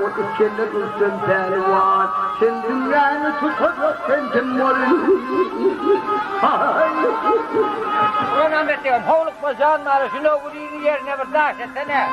o içinde dursun pervan. Sen dünyanı tutacak sen kim varın? Ulan Ahmet diyorum, hovluk bacağın arasında o kulüğünün yerine bir taş etsene.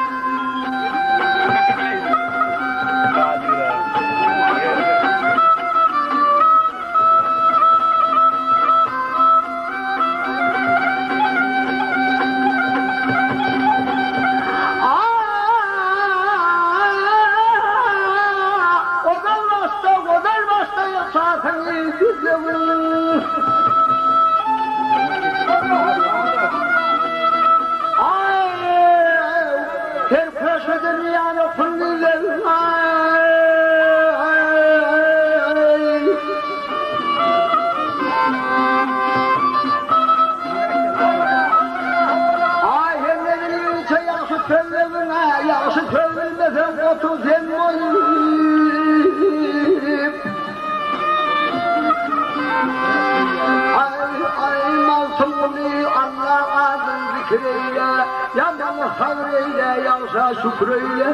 Yaman havreyle yağsa şükreyle.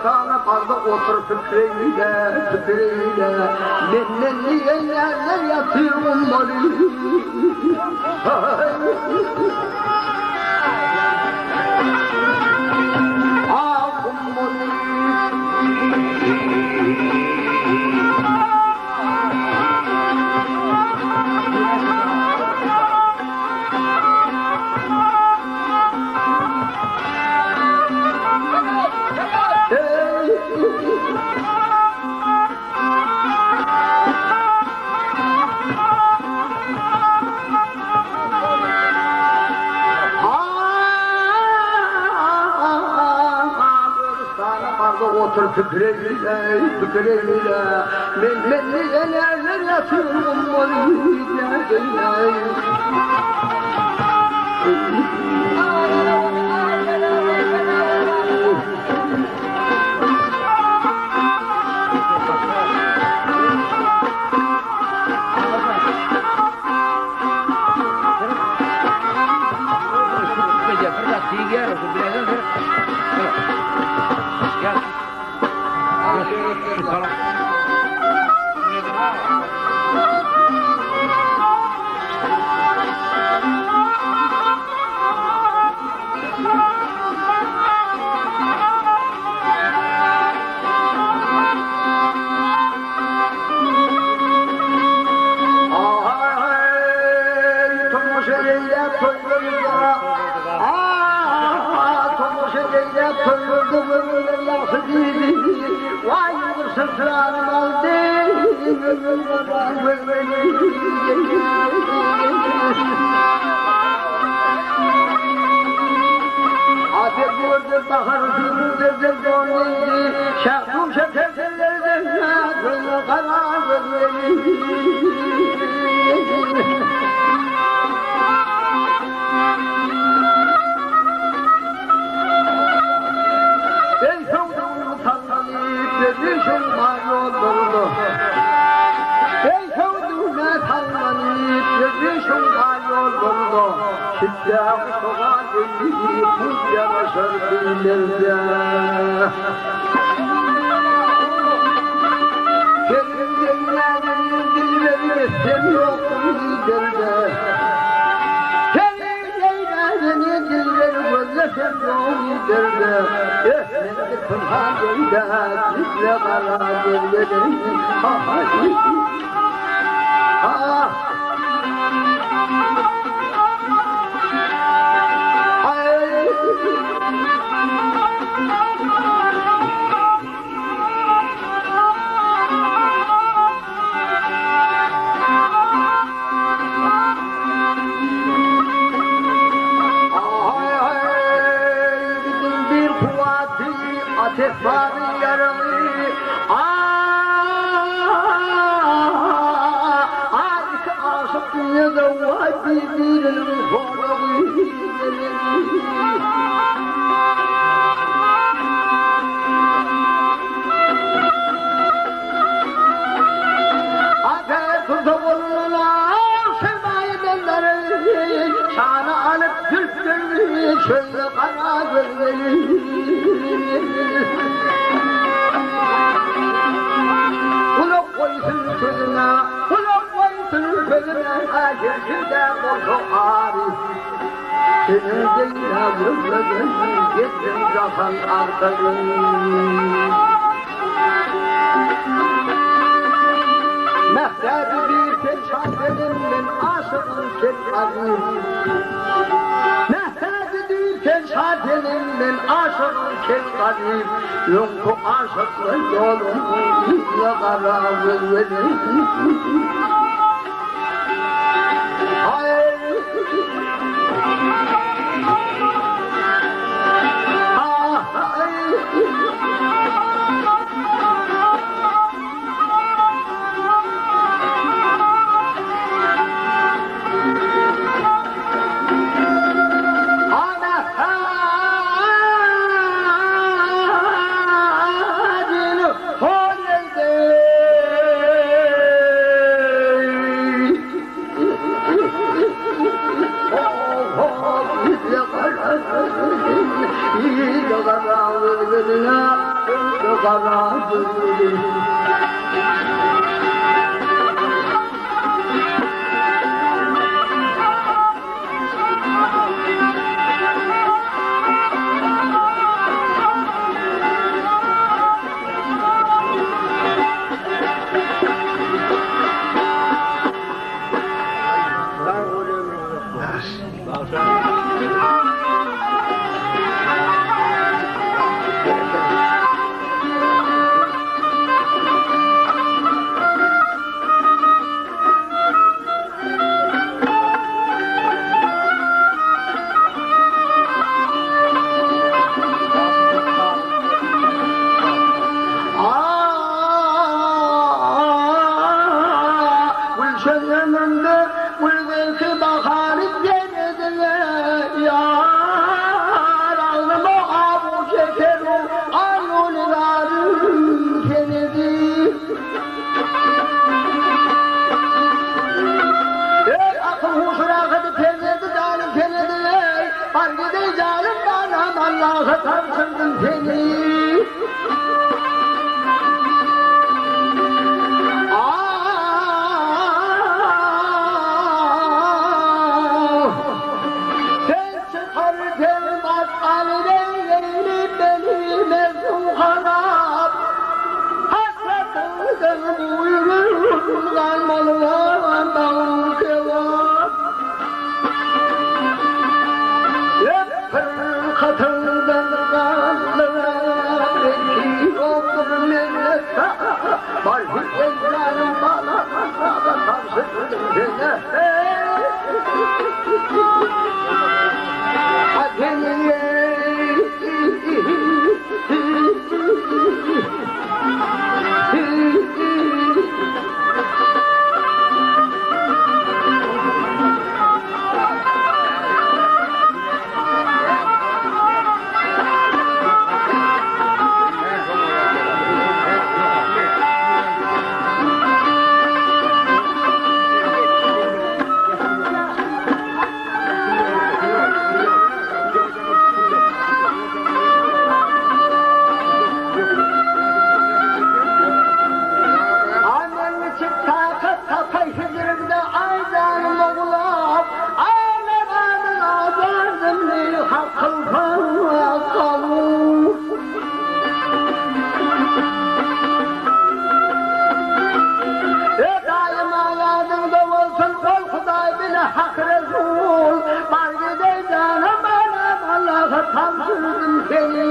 Sana parda otur fikreyle, fikreyle. Nenni yerler yatıyor onları. Otur fikreyle, fikreyle. Ben neler yatıyorum onları. Ateşvari yaralı, aşık dünyada vadi birinin konağı. Ateş tutuğuna şöyle kana gölgeli. Kulak koysun sözüne, kulak koysun sözüne, acilde bozu ağrı. Senin zeyne vurmadın, gittin zaten artarın. Mehter bir peşadelimden aşığın şefkatim. Mehter bir peşadelimden aşığın şefkatim. Yoktu aşıklı yolum yakara verelim. Hayır. Allah'a tarsın seni. Sen çıkar gelmez aleyhine beni mezun harap. Hasretten buyurur kalmalılar dağın kevap. Katıldan kaldılar ki okur millete. Var bir evlerim bana tarzı dene. Hak Resul, bargide canım bana Allah'a tamsızım seni.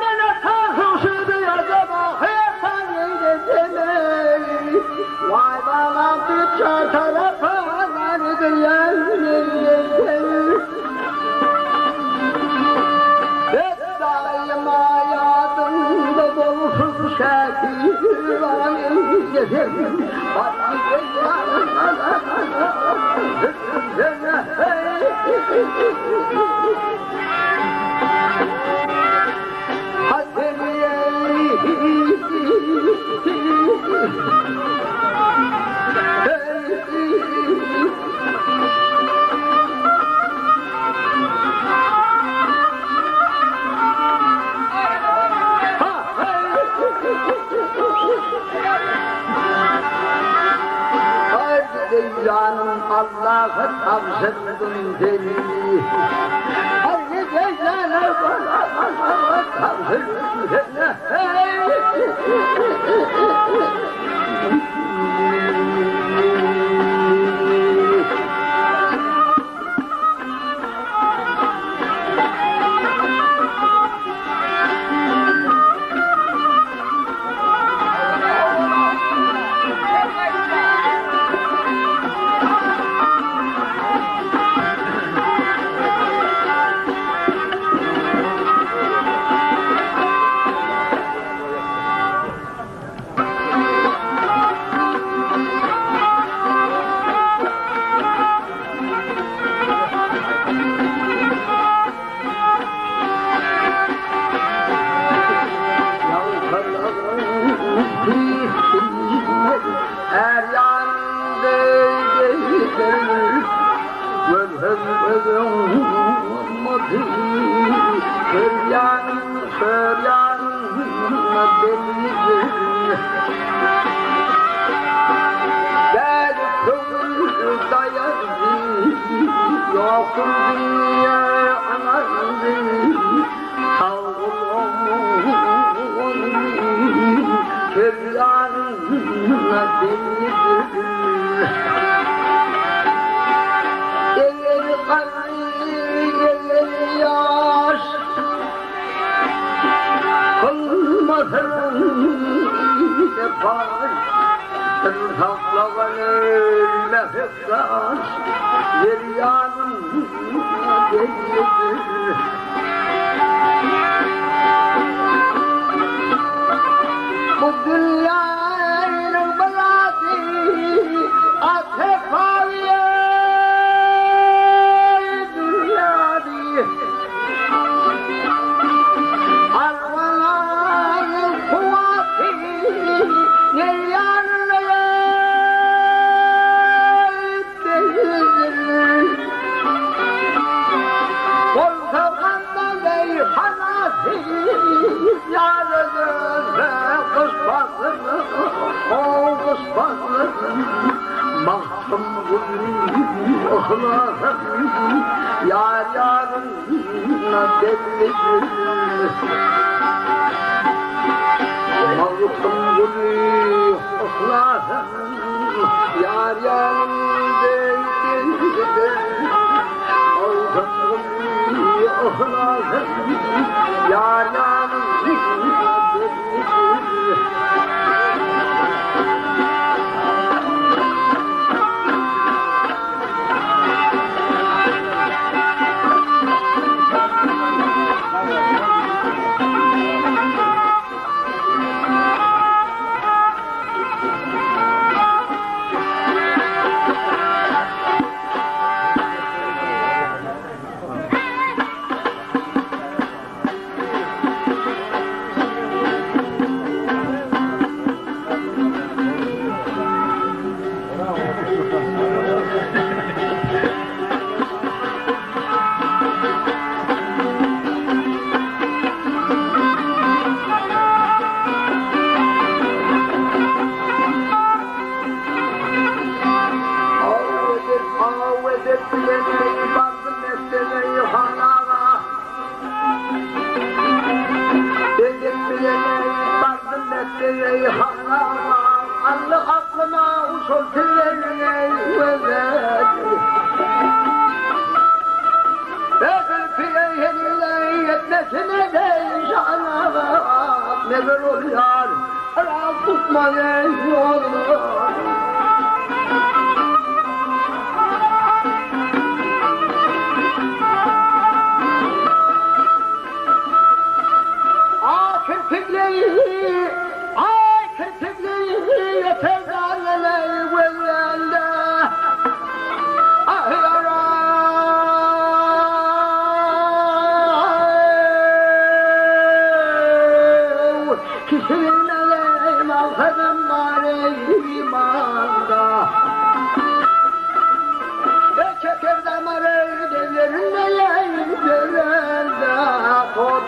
Nene tahusuydu acaba hayatan neydi demeyi. Vay bana bir tarafa daima hayatımda dolsun şakir var. Canım Allah'a tavsiyedim deli. Haydi gecene bana tavsiyedim. Bu dünyanın belası atefaviye dünyadi arvaların kuvveti neryanına değildir. Kolkakanda meyhanası yarıdır. Kıspadır, o kıspadır. Baktım gülüm, ahlarım, yar yarınla bellidir. Baktım gülüm, ahlarım, yar yarın bellidir. Baktım gülüm, ahlarım, yar yarınla bellidir. Neler oluyor? Ara tutma ne olur. Kirpikleri, kirpikleri yeter darlene güvende. Ah yaram.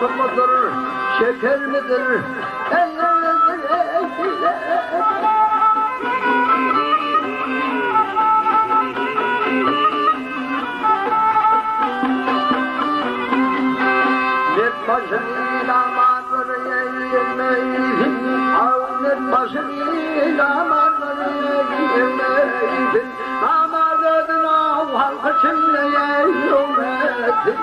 altı mıdır, şeker midir? Başıyla marları yemeydin, avnet başıyla marları yemeydin, damadın av halkı çimle yemeydin.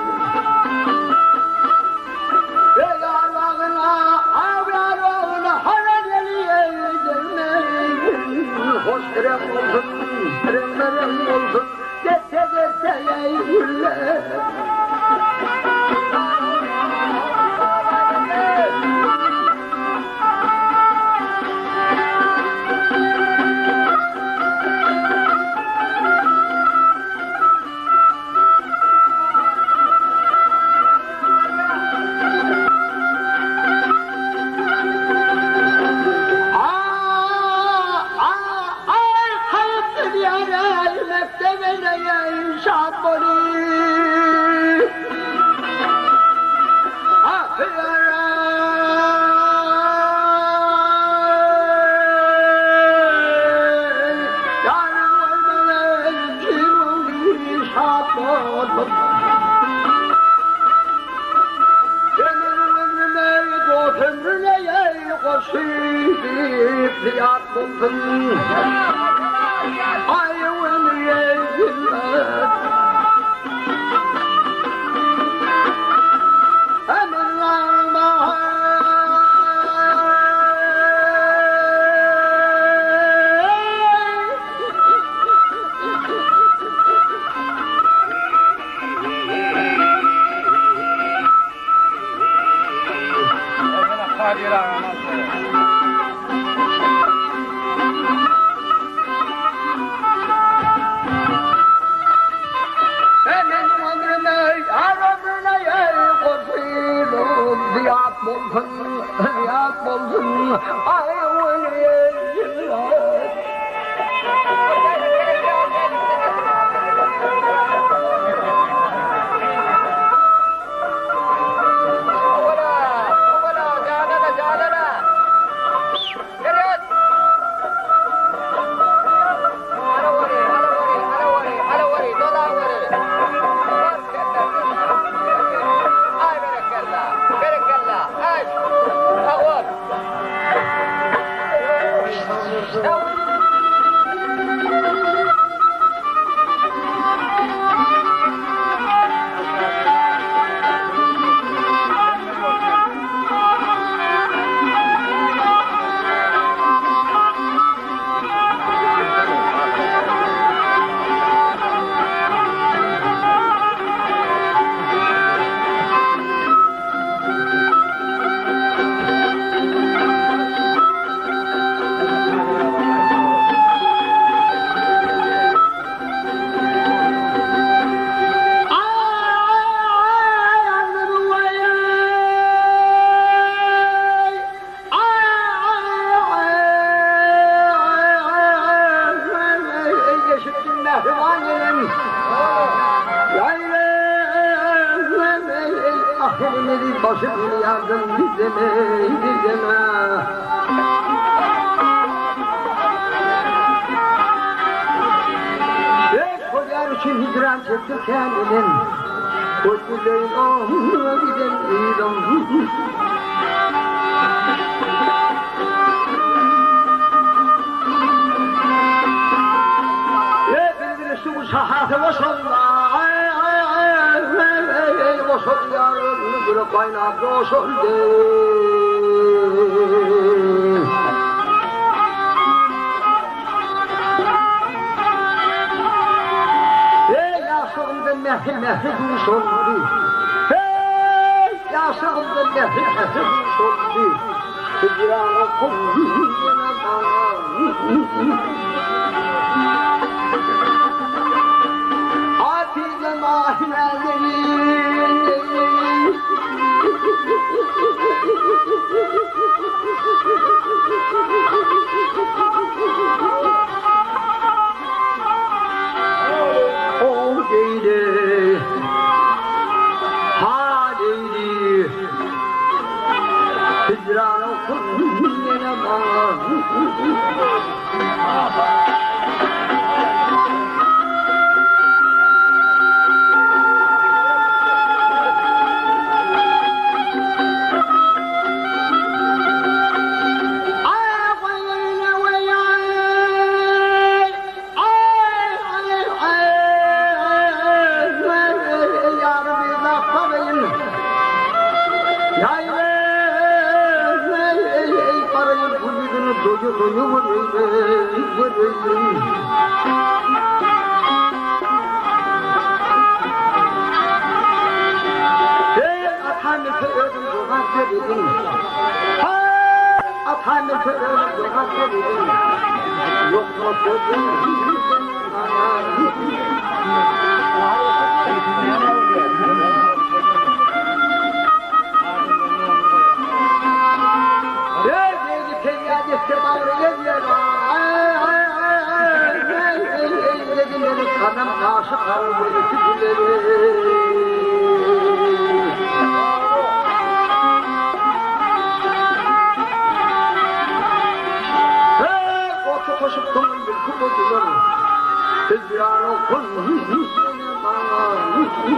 Ve yarlağına, av yarlağına haradeli yemeydin. Hoş krem olsun, kremlerim olsun, deste deste yeydinler. Başımı yardım dizeme, dizeme. Koyar için hicran çekti kendinin. Koçluğun onunla gidemiydim. Bir şu sahatı boşalma. Boşal yarın bir kaynak boşaldı. Yaşığımda mehri mehri duş oldu. Yaşığımda mehri mehri duş oldu. Hicranı kumdiyene bana. Hatice mahmelerin. O değildi, ha değildi. Kadın aşık arabası koşup konum bir kutucular tezgahın okun ay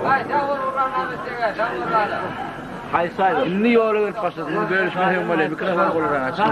Ay sağ ol ulan Ahmet sağ ol ulan. Hay saydı. Inni yolu verip başladın. Görüşmek böyle mikrofon olarak açın.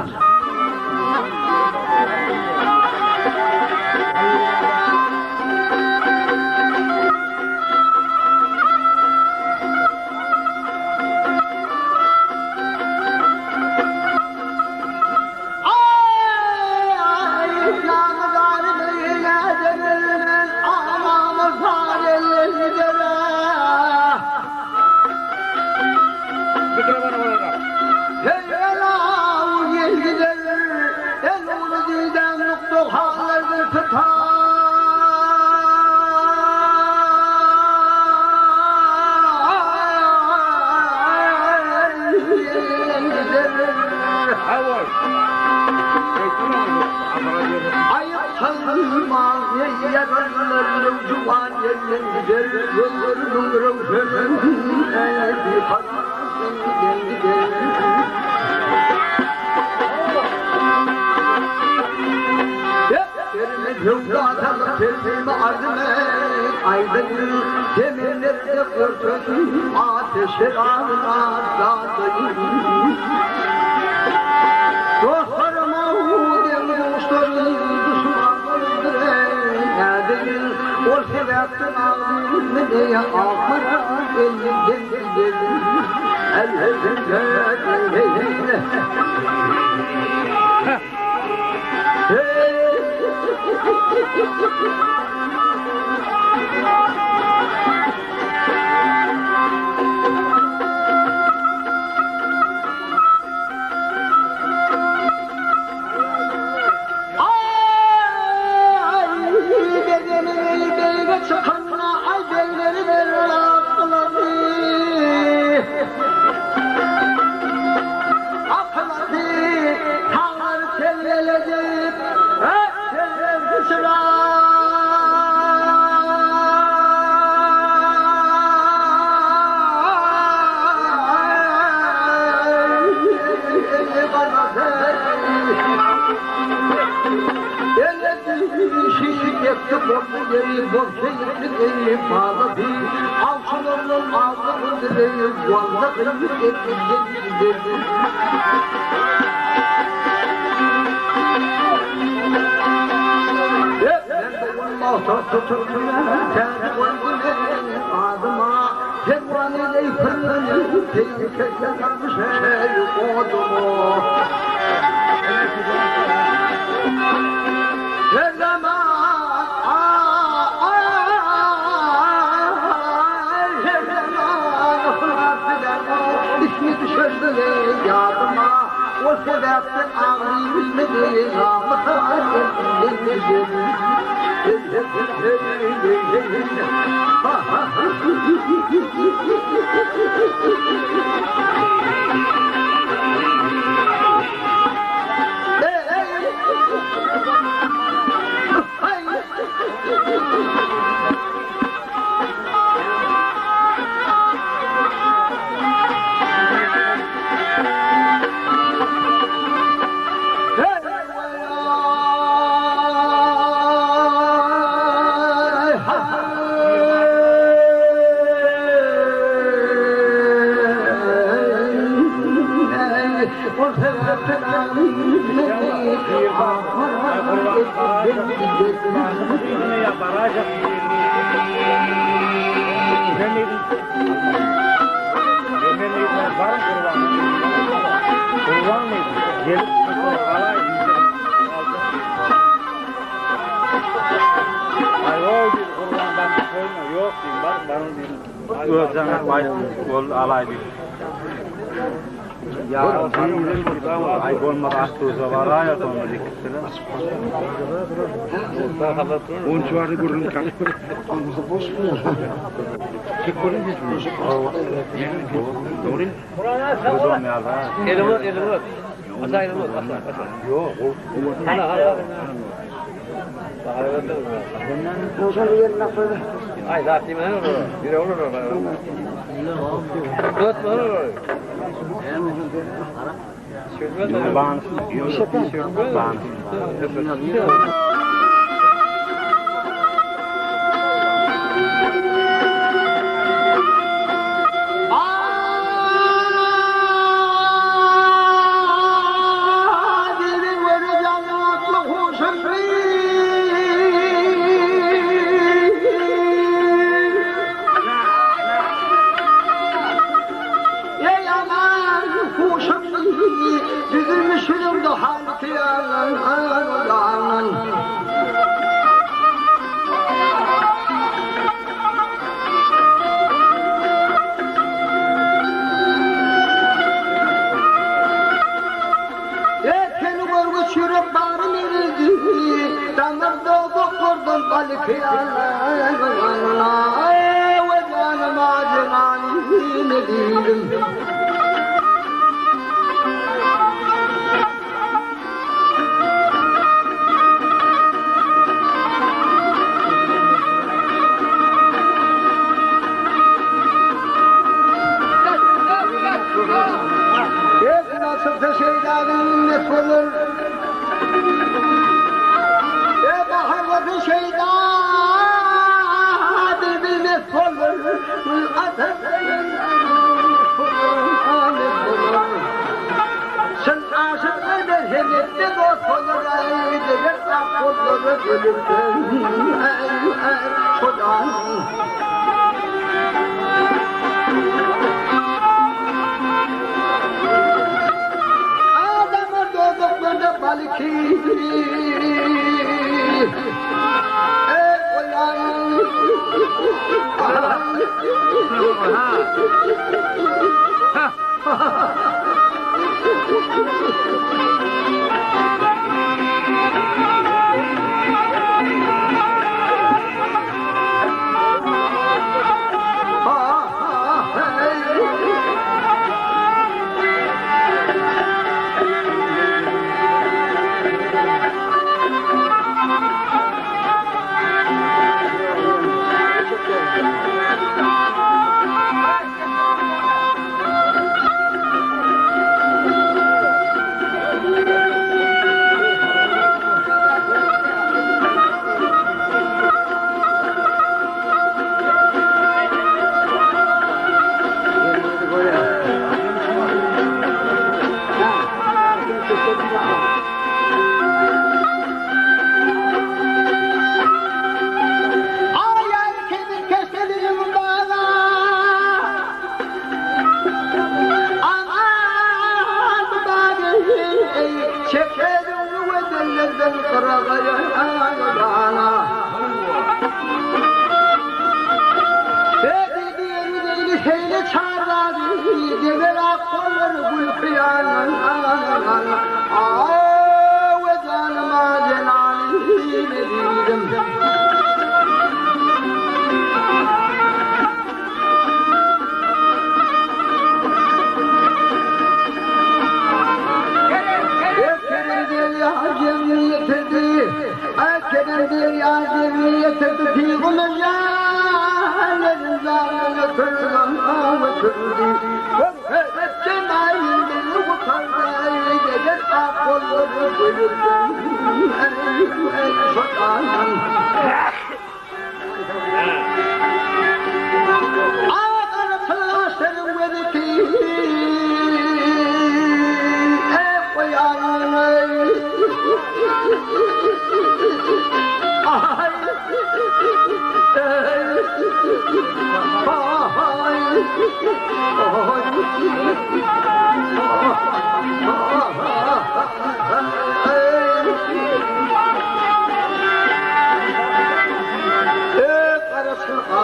Ay zaten ne olur? Bir olur mu? Dört mü olur? Bağımsız. kıyalan Ekeni gorgu çürüp bağrım erildi Damar doğdu kurdum balı kıyalan Ve canım acınani ne değilim Nasıl şeytanın ne olur baharlı şeytan birbirine olur Sen aşık eder hemette dost olur Eder akılları ölürken Kodan Baliki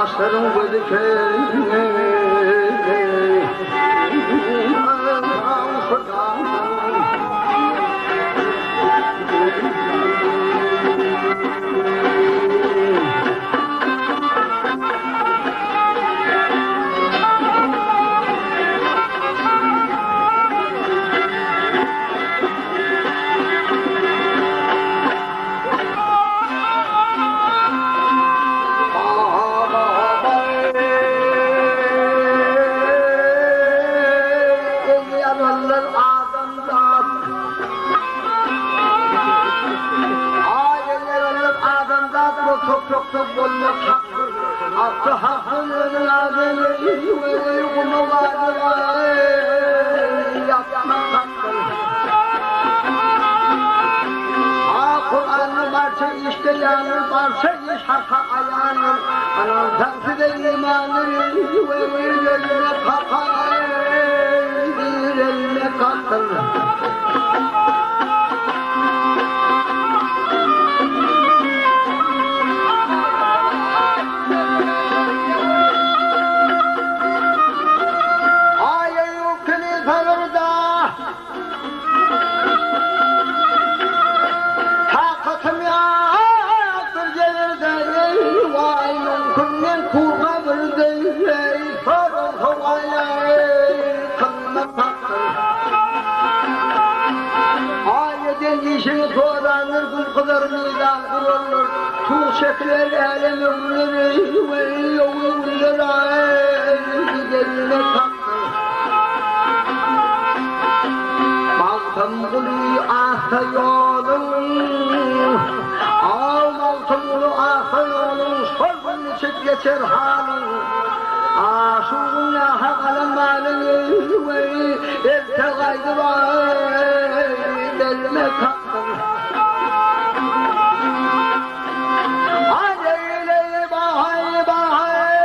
Ağaçların Kur'an'ı varsa işte yanır, varsa iş haka ayağınır. Anam de imanır, ve eline kakar, eline kakar. işini doğranır, kul kadar meydan kurulur. Tuğ şekler alemi vurur, ve yollar gideline taktır. Baltım kulu ahta yolun, al baltım kulu ahta yolun, sorgun çık geçer halın. Aşığına hakalan malını ve ertegaydı var, delme taktım. Aleyleyi bahay bahay,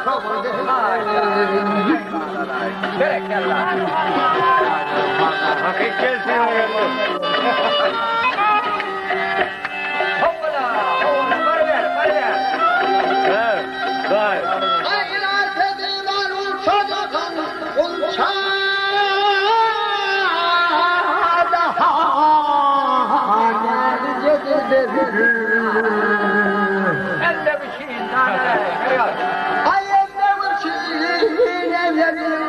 çoğundu. Berekallah. Hakik gelsin ayakta. Hoppala, hoppala, var ver. Evet, vay. Aylar dediler uçacakan uçada Ben de bir şeyim tane. ayette uçine verin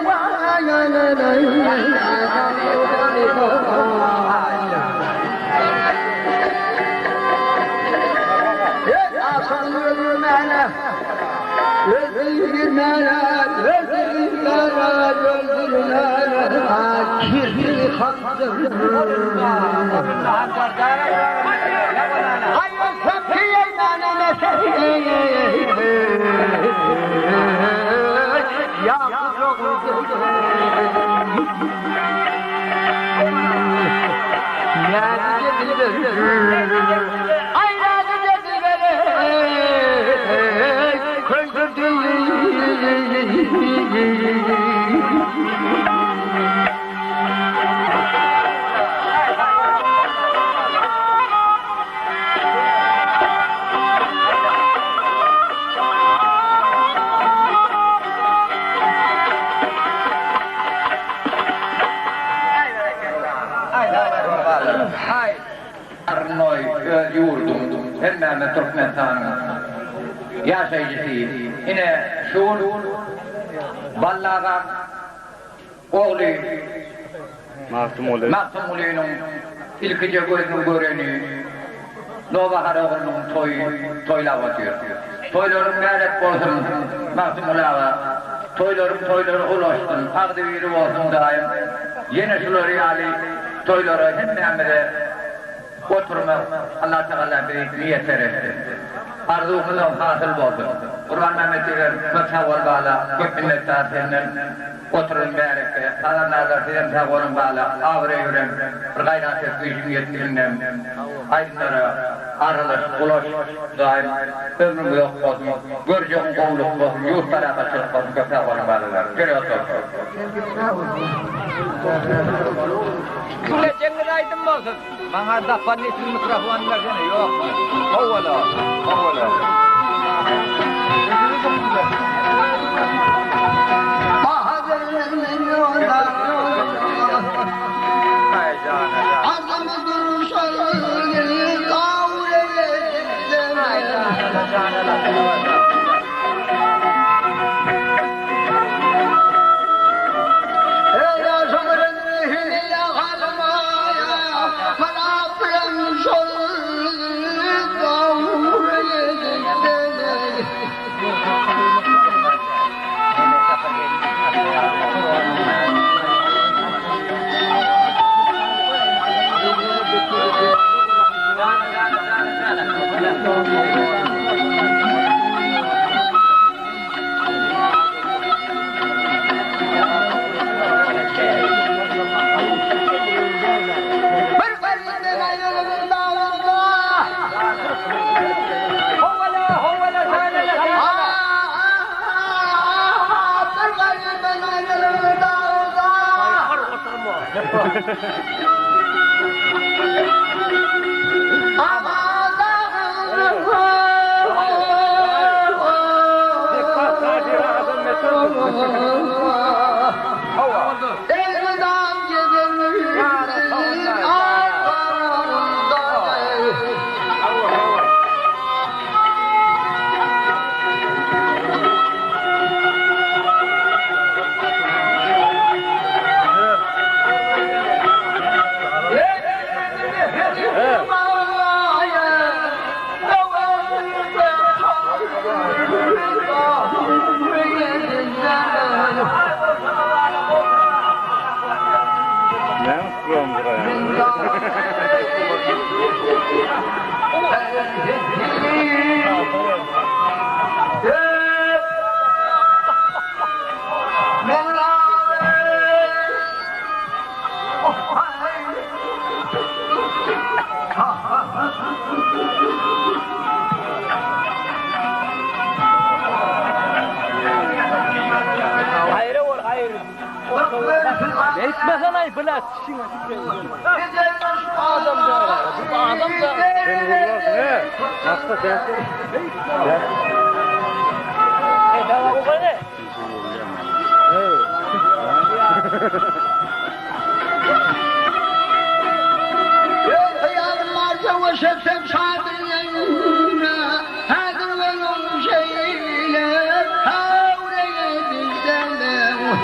Arnoy yurdum, hemmeme Türkmenistan yaşayıcısı. Yine şuur, vallaha oğlu Mahtum oluyor. Mahtum Uli'nin ilkice gözünü göreni Novahar oğlunun toyla batıyor. Toylarım gayret olsun Mahtum Uli'ye. Toyları ulaştın. Ağdı yürü olsun daim. Yine şuları yali toyları hemmeme oturma Allah Teala bir niyet verir. Arzumuzun hasıl oldu. Kurban Mehmet'e mutavval bağla, köp minnettar senden oturun berekte. Salanlarlar sizden sağolun bağla, avre yüren, gayrat etkişin yetkilinden, aydınlara, arılış, ulaş, daim, ömrüm yok olsun, göreceğin kovluk olsun, yurt tarafa çık olsun, köp sağolun bağlılar. Geri otur. Şöyle cennet aydın mı olsun? Bana da pannetin mikrofonu versene, yok mu? Ovala. Etmesen ay bırak. Adam da. Seni vururlar he. Hasta sensin. Tamam bu ne? وشفت شعبنا هذا ولو شيء حاولت السلام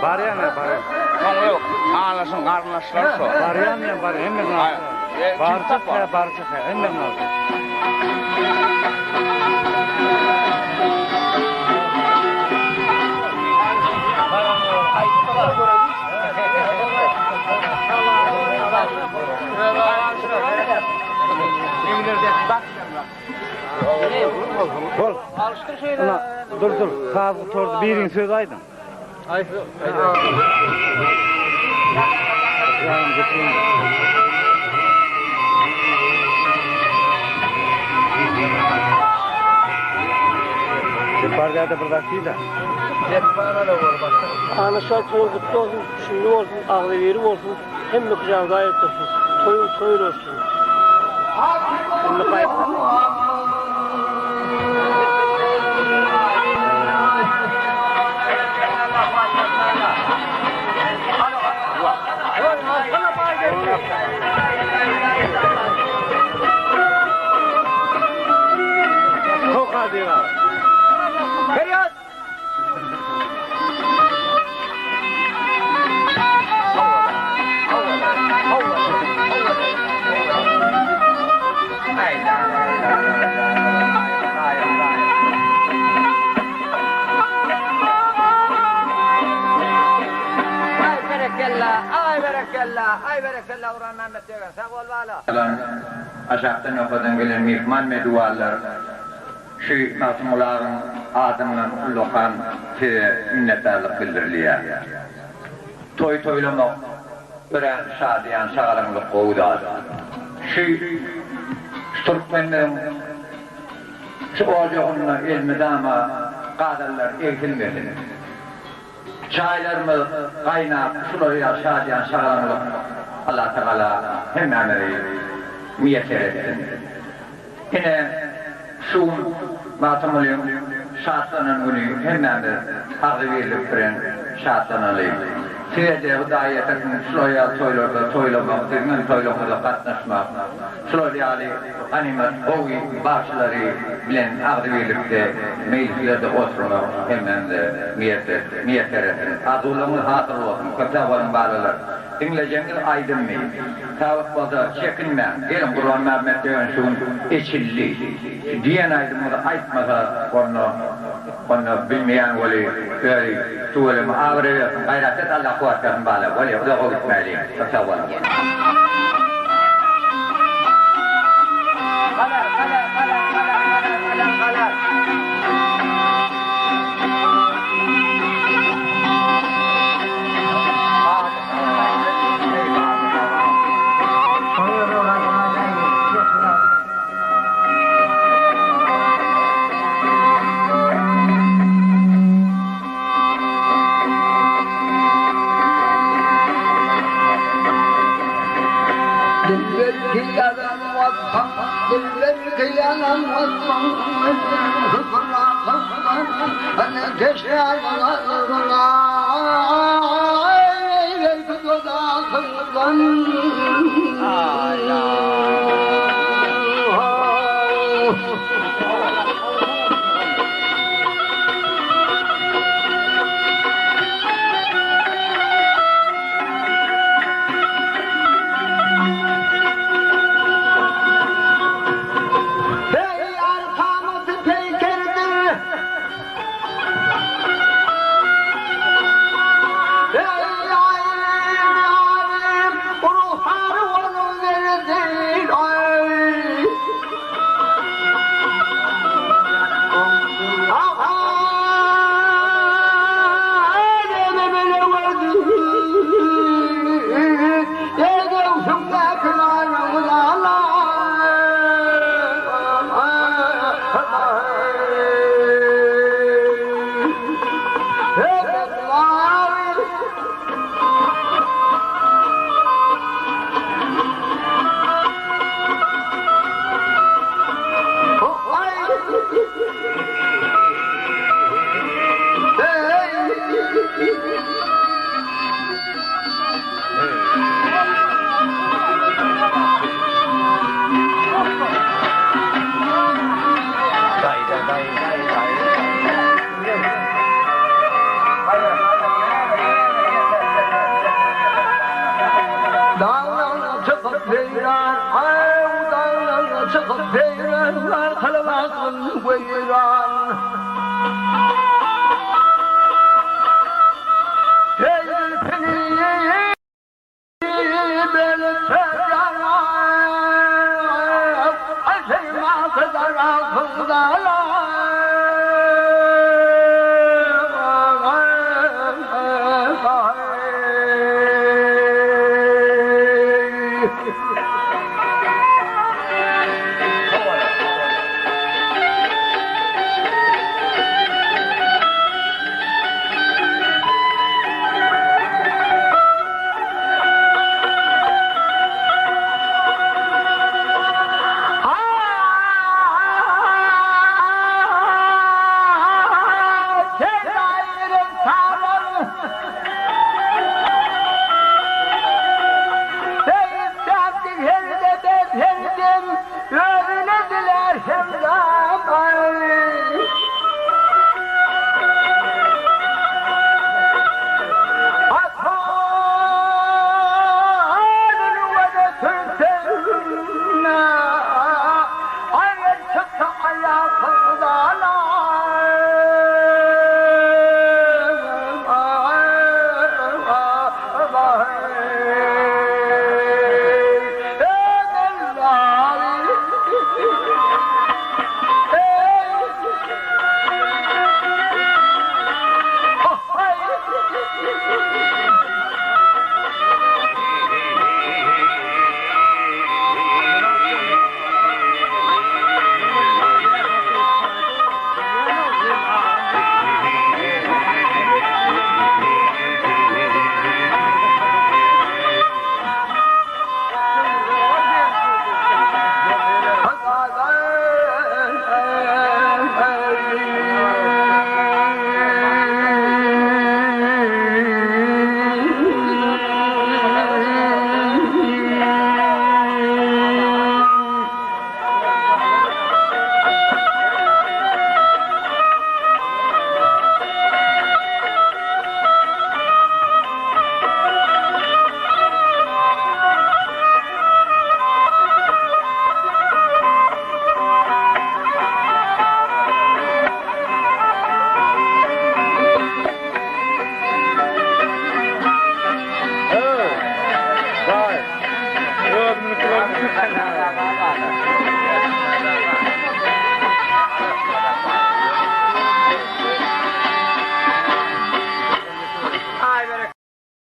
Bariyan ne bariyan? Tamam yok. Anlasın, karnlaşlar so. Bariyan ne bariyan? Hemen Hayır. Barçak ya, barçak ya. Hemen lazım. Bol. Alışkın şeyler. Ulan dur. Kazı tordu birin söz aydın. Yani götüreyim. Pardada bırakıyı da. Anlaşar toyu kutlu olsun, şimdi olsun, ağlı verim olsun, hem de kucağınıza ayırt olsun, toyun olsun. Şimdi kayıp. Çok hadi ya. Feryat! Ay berekella uğran Mehmet Dögen, sağ ol valla. Aşağıdan okudan gelen mihman meduallar, şu masumların adımla lokan ki minnettarlık bildirliye. Toylamak, ören şadiyan sağlamlık qoğuda. Şu Türkmenlerin şu ocağınla ilmidama qadarlar eğitilmesin. Çaylarımız kaynak, şuraya şadiyan sağlamlık Allah Teala hemmeleri müyesser etsin. Yine şu matımlıyım, şahtlanın günü hemmeleri hakkı verilip bilen şahtlanalıyım. Size de hıdayetin şuraya toylamak, tırmın toylamada katlaşmak, şuraya animat, oğu başları bilen hakkı verilip de meclislerde oturmak hemmeleri müyesser etsin. Adullamız hatır olsun, kötülerin bağlılar. Dinleyeceğiniz aydın mı? Tavuk bazı çekinme. Gelin Kur'an Mehmet Dögen şun içilli. Diyen aydınları aytmasa onu bilmeyen veli öyle tuğulum ağrıyor. Gayretet Allah kuvvetlerin bağlı. Veli o da o gitmeliyim. Çok sağ olun.